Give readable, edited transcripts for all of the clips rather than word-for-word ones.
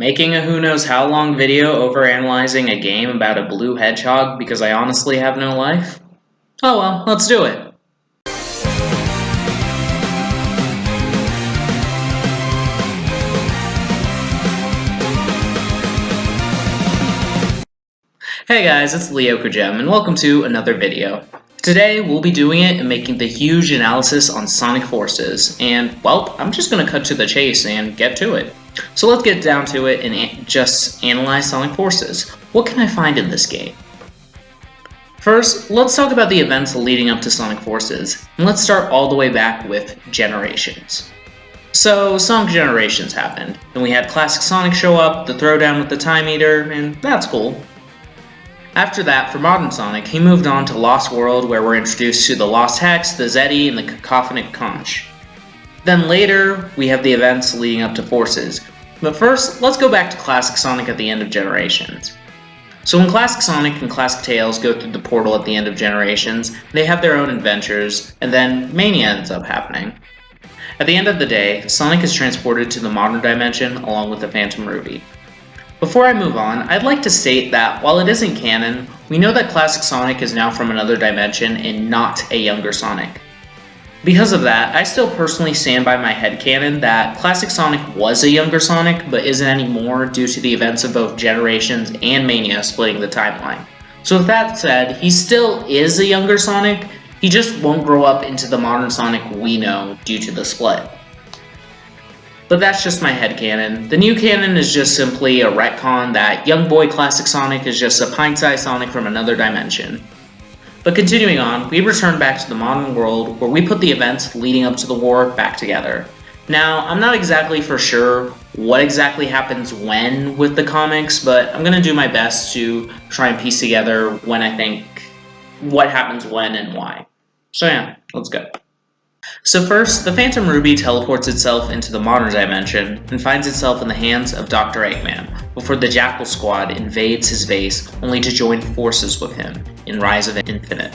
Making a who knows how long video overanalyzing a game about a blue hedgehog because I honestly have no life? Oh well, let's do it. Hey guys, it's Leokogem and welcome to another video. Today we'll be doing it and making the huge analysis on Sonic Forces, and well, I'm just gonna cut to the chase and get to it. So let's get down to it and just analyze Sonic Forces. What can I find in this game? First, let's talk about the events leading up to Sonic Forces, and let's start all the way back with Generations. So, Sonic Generations happened, and we had Classic Sonic show up, the throwdown with the Time Eater, and that's cool. After that, for Modern Sonic, he moved on to Lost World, where we're introduced to the Lost Hex, the Zeddy, and the Cacophonic Conch. Then later, we have the events leading up to Forces. But first, let's go back to Classic Sonic at the end of Generations. So when Classic Sonic and Classic Tails go through the portal at the end of Generations, they have their own adventures, and then Mania ends up happening. At the end of the day, Sonic is transported to the modern dimension along with the Phantom Ruby. Before I move on, I'd like to state that while it isn't canon, we know that Classic Sonic is now from another dimension and not a younger Sonic. Because of that, I still personally stand by my headcanon that Classic Sonic was a younger Sonic, but isn't anymore due to the events of both Generations and Mania splitting the timeline. So with that said, he still is a younger Sonic, he just won't grow up into the modern Sonic we know due to the split. But that's just my headcanon. The new canon is just simply a retcon that young boy Classic Sonic is just a pint-sized Sonic from another dimension. But continuing on, we return back to the modern world where we put the events leading up to the war back together. Now, I'm not exactly for sure what exactly happens when with the comics, but I'm going to do my best to try and piece together when I think what happens when and why. So yeah, let's go. So first, the Phantom Ruby teleports itself into the modern dimension and finds itself in the hands of Dr. Eggman, before the Jackal Squad invades his base only to join forces with him in Rise of Infinite.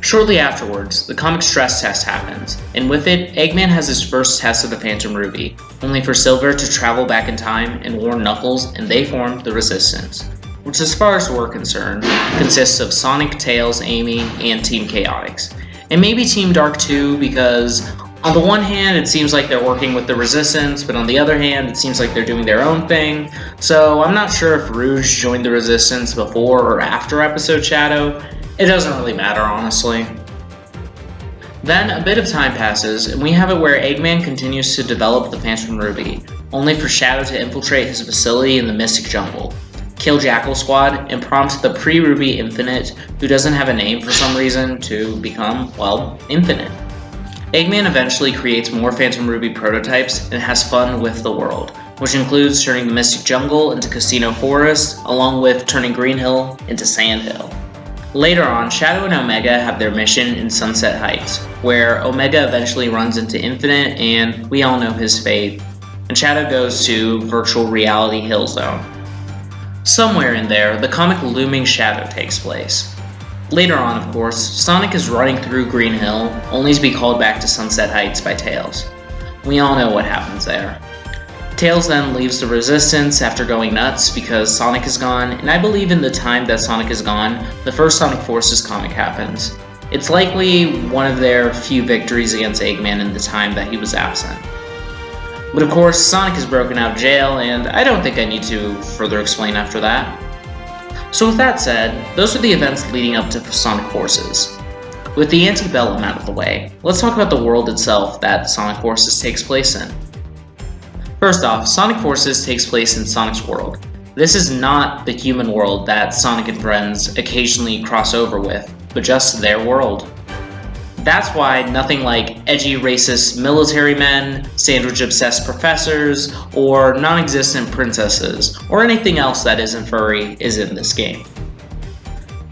Shortly afterwards, the comic stress test happens, and with it, Eggman has his first test of the Phantom Ruby, only for Silver to travel back in time and warn Knuckles, and they form the Resistance, which as far as we're concerned, consists of Sonic, Tails, Amy, and Team Chaotix. And maybe Team Dark too, because on the one hand, it seems like they're working with the Resistance, but on the other hand, it seems like they're doing their own thing. So I'm not sure if Rouge joined the Resistance before or after Episode Shadow. It doesn't really matter, honestly. Then a bit of time passes, and we have it where Eggman continues to develop the Phantom Ruby, only for Shadow to infiltrate his facility in the Mystic Jungle, kill Jackal Squad, and prompt the pre-Ruby Infinite, who doesn't have a name for some reason, to become, well, Infinite. Eggman eventually creates more Phantom Ruby prototypes and has fun with the world, which includes turning the Mystic Jungle into Casino Forest, along with turning Green Hill into Sand Hill. Later on, Shadow and Omega have their mission in Sunset Heights, where Omega eventually runs into Infinite, and we all know his fate, and Shadow goes to Virtual Reality Hill Zone. Somewhere in there, the comic Looming Shadow takes place. Later on, of course, Sonic is running through Green Hill, only to be called back to Sunset Heights by Tails. We all know what happens there. Tails then leaves the Resistance after going nuts because Sonic is gone, and I believe in the time that Sonic is gone, the first Sonic Forces comic happens. It's likely one of their few victories against Eggman in the time that he was absent. But of course, Sonic is broken out of jail, and I don't think I need to further explain after that. So with that said, those are the events leading up to Sonic Forces. With the antebellum out of the way, let's talk about the world itself that Sonic Forces takes place in. First off, Sonic Forces takes place in Sonic's world. This is not the human world that Sonic and friends occasionally cross over with, but just their world. That's why nothing like edgy racist military men, sandwich-obsessed professors, or non-existent princesses, or anything else that isn't furry is in this game.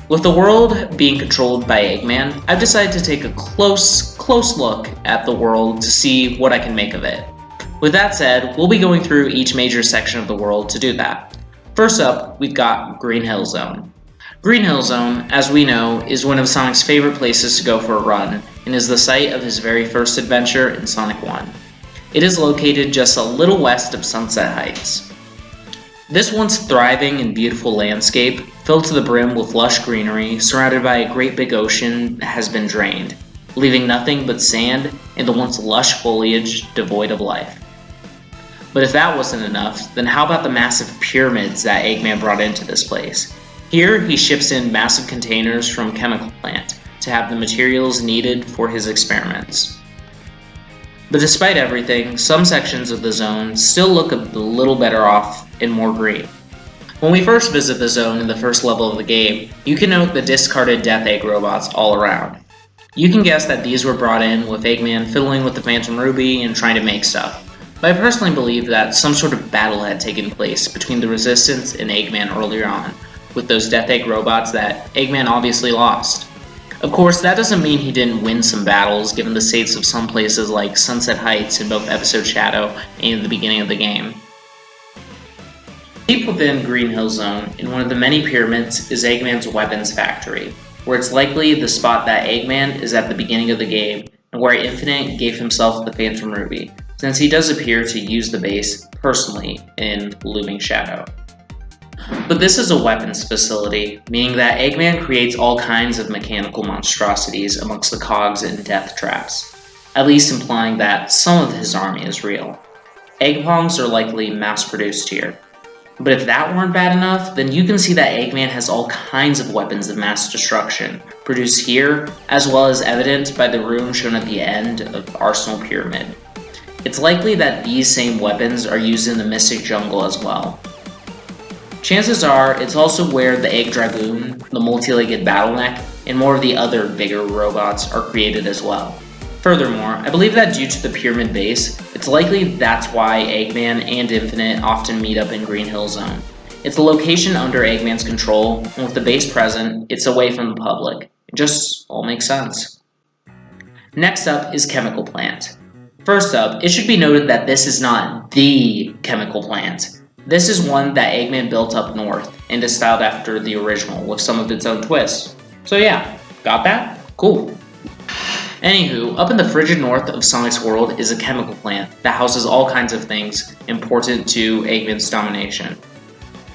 With the world being controlled by Eggman, I've decided to take a close look at the world to see what I can make of it. With that said, we'll be going through each major section of the world to do that. First up, we've got Green Hill Zone. Green Hill Zone, as we know, is one of Sonic's favorite places to go for a run, and is the site of his very first adventure in Sonic 1. It is located just a little west of Sunset Heights. This once thriving and beautiful landscape, filled to the brim with lush greenery, surrounded by a great big ocean, has been drained, leaving nothing but sand and the once lush foliage devoid of life. But if that wasn't enough, then how about the massive pyramids that Eggman brought into this place? Here, he ships in massive containers from Chemical Plant to have the materials needed for his experiments. But despite everything, some sections of the zone still look a little better off and more green. When we first visit the zone in the first level of the game, you can note the discarded Death Egg robots all around. You can guess that these were brought in with Eggman fiddling with the Phantom Ruby and trying to make stuff. But I personally believe that some sort of battle had taken place between the Resistance and Eggman earlier on, with those Death Egg robots that Eggman obviously lost. Of course, that doesn't mean he didn't win some battles, given the states of some places like Sunset Heights in both Episode Shadow and the beginning of the game. Deep within Green Hill Zone, in one of the many pyramids, is Eggman's weapons factory, where it's likely the spot that Eggman is at the beginning of the game, and where Infinite gave himself the Phantom Ruby, since he does appear to use the base personally in Looming Shadow. But this is a weapons facility, meaning that Eggman creates all kinds of mechanical monstrosities amongst the cogs and death traps, at least implying that some of his army is real. Egg Pongs are likely mass-produced here. But if that weren't bad enough, then you can see that Eggman has all kinds of weapons of mass destruction, produced here, as well as evident by the room shown at the end of Arsenal Pyramid. It's likely that these same weapons are used in the Mystic Jungle as well. Chances are, it's also where the Egg Dragoon, the multi-legged Battleneck, and more of the other bigger robots are created as well. Furthermore, I believe that due to the pyramid base, it's likely that's why Eggman and Infinite often meet up in Green Hill Zone. It's a location under Eggman's control, and with the base present, it's away from the public. It just all makes sense. Next up is Chemical Plant. First up, it should be noted that this is not THE Chemical Plant. This is one that Eggman built up north, and is styled after the original, with some of its own twists. So yeah, got that? Cool. Anywho, up in the frigid north of Sonic's world is a chemical plant that houses all kinds of things important to Eggman's domination.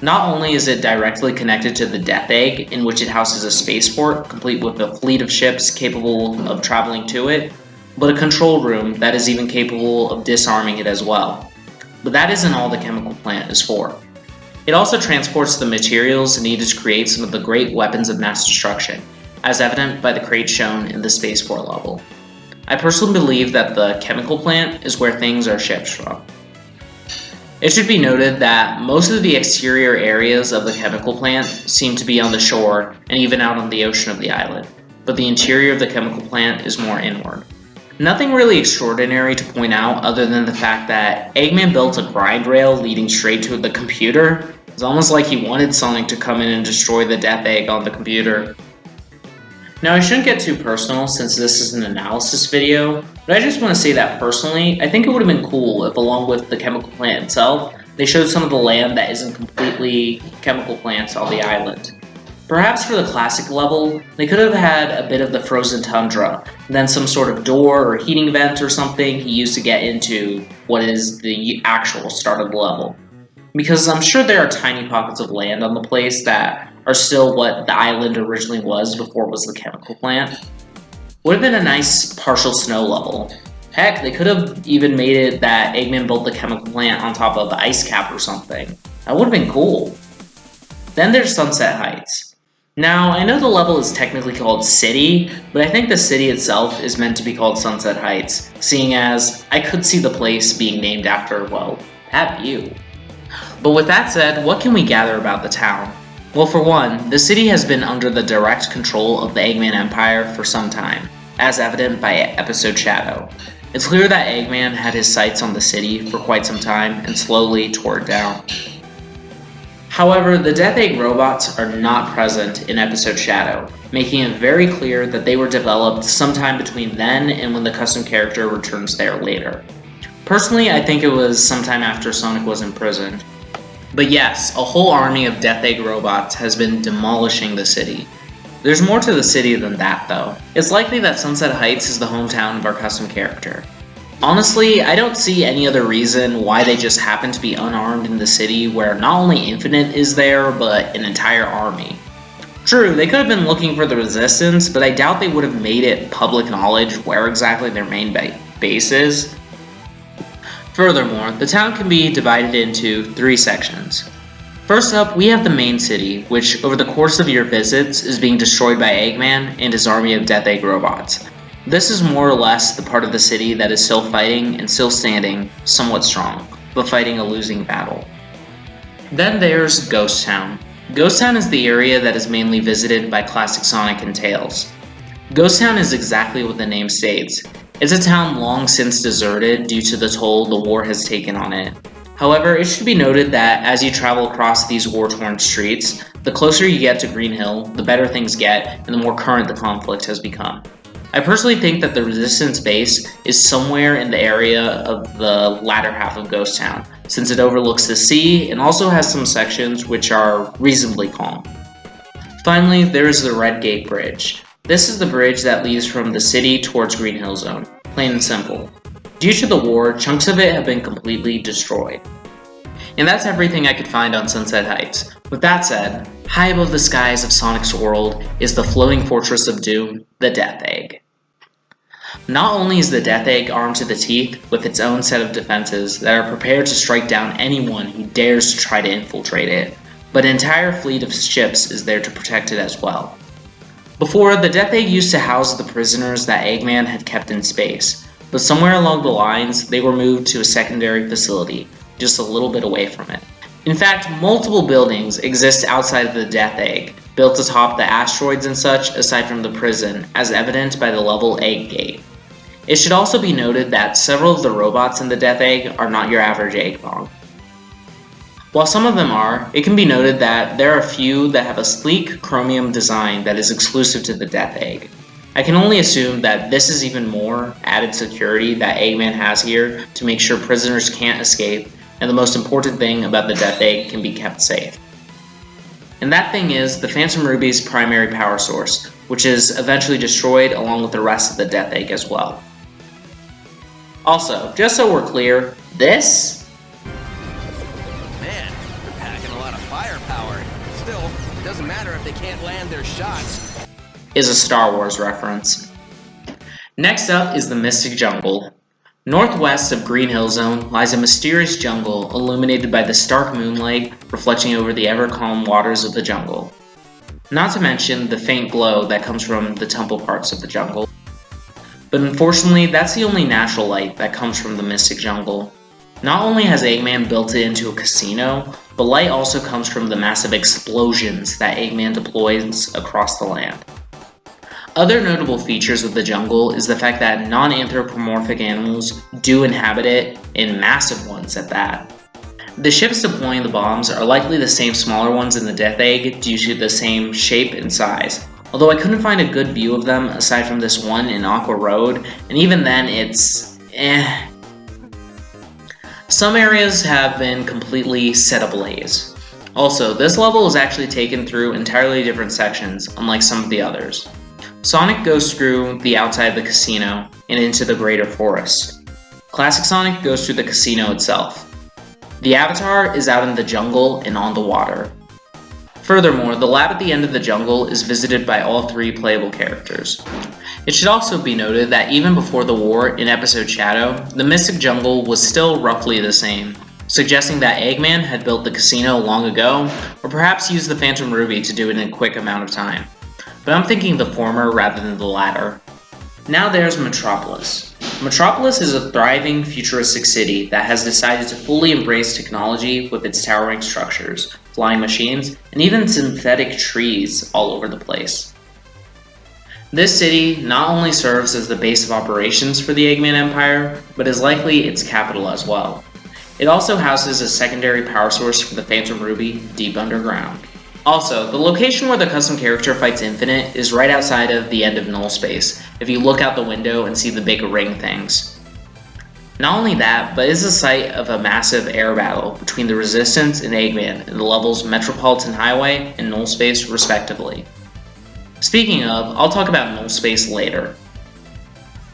Not only is it directly connected to the Death Egg, in which it houses a spaceport, complete with a fleet of ships capable of traveling to it, but a control room that is even capable of disarming it as well. But that isn't all the chemical plant is for. It also transports the materials needed to create some of the great weapons of mass destruction, as evident by the crates shown in the spaceport level. I personally believe that the chemical plant is where things are shipped from. It should be noted that most of the exterior areas of the chemical plant seem to be on the shore and even out on the ocean of the island, but the interior of the chemical plant is more inward. Nothing really extraordinary to point out other than the fact that Eggman built a grind rail leading straight to the computer. It's almost like he wanted Sonic to come in and destroy the Death Egg on the computer. Now I shouldn't get too personal since this is an analysis video, but I just want to say that personally, I think it would have been cool if along with the chemical plant itself, they showed some of the land that isn't completely chemical plants on the island. Perhaps for the classic level, they could have had a bit of the frozen tundra, then some sort of door or heating vent or something he used to get into what is the actual start of the level. Because I'm sure there are tiny pockets of land on the place that are still what the island originally was before it was the chemical plant. Would have been a nice partial snow level. Heck, they could have even made it that Eggman built the chemical plant on top of the ice cap or something. That would have been cool. Then there's Sunset Heights. Now, I know the level is technically called City, but I think the city itself is meant to be called Sunset Heights, seeing as I could see the place being named after, well, that view. But with that said, what can we gather about the town? Well, for one, the city has been under the direct control of the Eggman Empire for some time, as evident by Episode Shadow. It's clear that Eggman had his sights on the city for quite some time and slowly tore it down. However, the Death Egg robots are not present in Episode Shadow, making it very clear that they were developed sometime between then and when the custom character returns there later. Personally, I think it was sometime after Sonic was imprisoned. But yes, a whole army of Death Egg robots has been demolishing the city. There's more to the city than that though. It's likely that Sunset Heights is the hometown of our custom character. Honestly, I don't see any other reason why they just happen to be unarmed in the city where not only Infinite is there, but an entire army. True, they could have been looking for the Resistance, but I doubt they would have made it public knowledge where exactly their main base is. Furthermore, the town can be divided into 3 sections. First up, we have the main city, which over the course of your visits is being destroyed by Eggman and his army of Death Egg robots. This is more or less the part of the city that is still fighting and still standing somewhat strong, but fighting a losing battle. Then there's Ghost Town. Ghost Town is the area that is mainly visited by classic Sonic and Tails. Ghost Town is exactly what the name states. It's a town long since deserted due to the toll the war has taken on it. However, it should be noted that as you travel across these war-torn streets, the closer you get to Green Hill, the better things get and the more current the conflict has become. I personally think that the Resistance base is somewhere in the area of the latter half of Ghost Town, since it overlooks the sea and also has some sections which are reasonably calm. Finally, there is the Red Gate Bridge. This is the bridge that leads from the city towards Green Hill Zone, plain and simple. Due to the war, chunks of it have been completely destroyed. And that's everything I could find on Sunset Heights. With that said, high above the skies of Sonic's world is the floating fortress of doom, the Death Egg. Not only is the Death Egg armed to the teeth with its own set of defenses that are prepared to strike down anyone who dares to try to infiltrate it, but an entire fleet of ships is there to protect it as well. Before, the Death Egg used to house the prisoners that Eggman had kept in space, but somewhere along the lines, they were moved to a secondary facility, just a little bit away from it. In fact, multiple buildings exist outside of the Death Egg, built atop the asteroids and such aside from the prison, as evident by the level Egg Gate. It should also be noted that several of the robots in the Death Egg are not your average egg bomb. While some of them are, it can be noted that there are a few that have a sleek chromium design that is exclusive to the Death Egg. I can only assume that this is even more added security that Eggman has here to make sure prisoners can't escape, and the most important thing about the Death Egg can be kept safe. And that thing is the Phantom Ruby's primary power source, which is eventually destroyed along with the rest of the Death Egg as well. Also, just so we're clear, this Man, they're packing a lot of firepower. Still, it doesn't matter if they can't land their shots. is a Star Wars reference. Next up is the Mystic Jungle. Northwest of Green Hill Zone lies a mysterious jungle illuminated by the stark moonlight reflecting over the ever-calm waters of the jungle. Not to mention the faint glow that comes from the temple parts of the jungle. But unfortunately, that's the only natural light that comes from the Mystic Jungle. Not only has Eggman built it into a casino, but light also comes from the massive explosions that Eggman deploys across the land. Other notable features of the jungle is the fact that non-anthropomorphic animals do inhabit it, and massive ones at that. The ships deploying the bombs are likely the same smaller ones in the Death Egg due to the same shape and size, although I couldn't find a good view of them aside from this one in Aqua Road, and even then it's Some areas have been completely set ablaze. Also, this level is actually taken through entirely different sections, unlike some of the others. Sonic goes through the outside of the casino and into the greater forest. Classic Sonic goes through the casino itself. The Avatar is out in the jungle and on the water. Furthermore, the lab at the end of the jungle is visited by all 3 playable characters. It should also be noted that even before the war in episode Shadow, the Mystic Jungle was still roughly the same, suggesting that Eggman had built the casino long ago, or perhaps used the Phantom Ruby to do it in a quick amount of time. But I'm thinking the former rather than the latter. Now there's Metropolis. Metropolis is a thriving, futuristic city that has decided to fully embrace technology with its towering structures, flying machines, and even synthetic trees all over the place. This city not only serves as the base of operations for the Eggman Empire, but is likely its capital as well. It also houses a secondary power source for the Phantom Ruby deep underground. Also, the location where the custom character fights Infinite is right outside of the end of null space, if you look out the window and see the big ring things. Not only that, but it is the site of a massive air battle between the Resistance and Eggman in the levels Metropolitan Highway and null space respectively. Speaking of, I'll talk about null space later.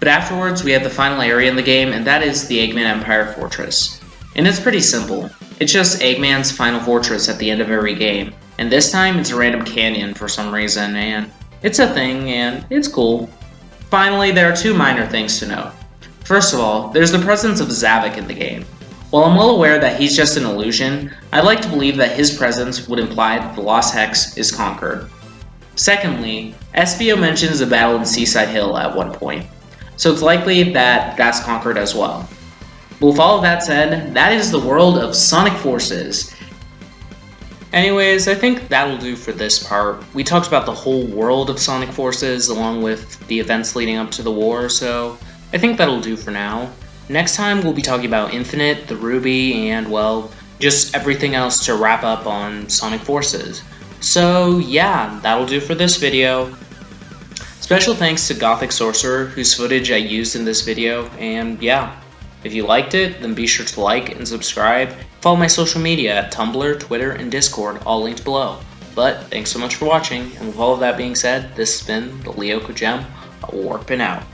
But afterwards, we have the final area in the game, and that is the Eggman Empire Fortress. And it's pretty simple. It's just Eggman's final fortress at the end of every game. And this time, it's a random canyon for some reason, and it's a thing, and it's cool. Finally, there are two minor things to note. First of all, there's the presence of Zavok in the game. While I'm well aware that he's just an illusion, I'd like to believe that his presence would imply that the Lost Hex is conquered. Secondly, SBO mentions a battle in Seaside Hill at one point, so it's likely that that's conquered as well. But with all of that said, that is the world of Sonic Forces. Anyways, I think that'll do for this part. We talked about the whole world of Sonic Forces along with the events leading up to the war, so I think that'll do for now. Next time we'll be talking about Infinite, the Ruby, and well, just everything else to wrap up on Sonic Forces. So yeah, that'll do for this video. Special thanks to Gothic Sorcerer, whose footage I used in this video, and yeah, if you liked it, then be sure to like and subscribe. Follow my social media at Tumblr, Twitter, and Discord, all linked below. But thanks so much for watching, and with all of that being said, this has been the Leo Kojem, warping out.